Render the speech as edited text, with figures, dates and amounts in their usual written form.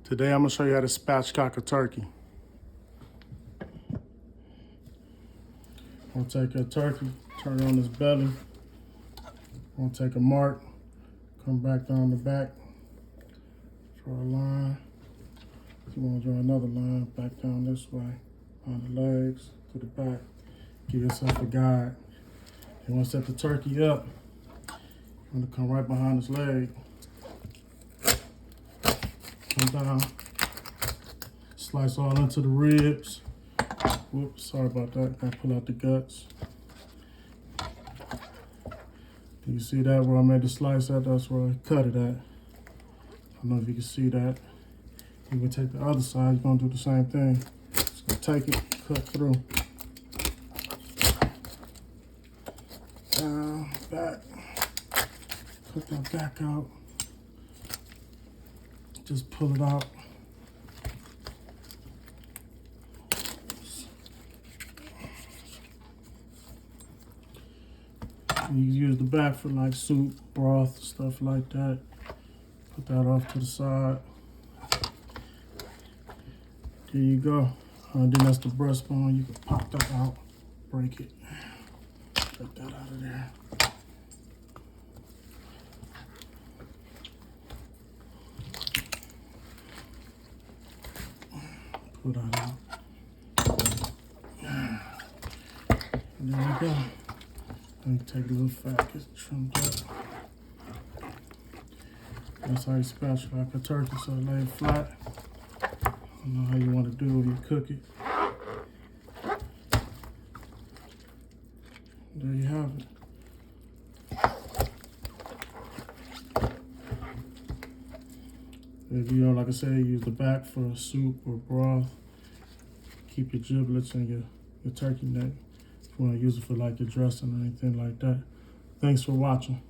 Today I'm gonna show you how to spatchcock a turkey. I'm gonna take a turkey, turn it on its belly. I'm gonna take a mark, come back down the back, draw a line. You wanna draw another line back down this way, on the legs to the back. Give yourself a guide. You wanna set the turkey up. You wanna come right behind his leg. Come down, slice all into the ribs. Whoops, sorry about that. Gotta pull out the guts. Do you see that where I made the slice at? That's where I cut it at. I don't know if you can see that. You can take the other side, you're gonna do the same thing. Just gonna take it, cut through. Down, back. Cut that back out. Just pull it out. You can use the back for like soup, broth, stuff like that. Put that off to the side. There you go. Then that's the breastbone. You can pop that out, break it. Take that out of there. Pull that out. And there you go. Let me take a little fat, get trimmed up. That's how you spatchcock a turkey, so lay it flat. I don't know how you want to do it when you cook it. There you have it. If you like I said, use the back for soup or broth. Keep your giblets and your turkey neck. If you want to use it for like your dressing or anything like that. Thanks for watching.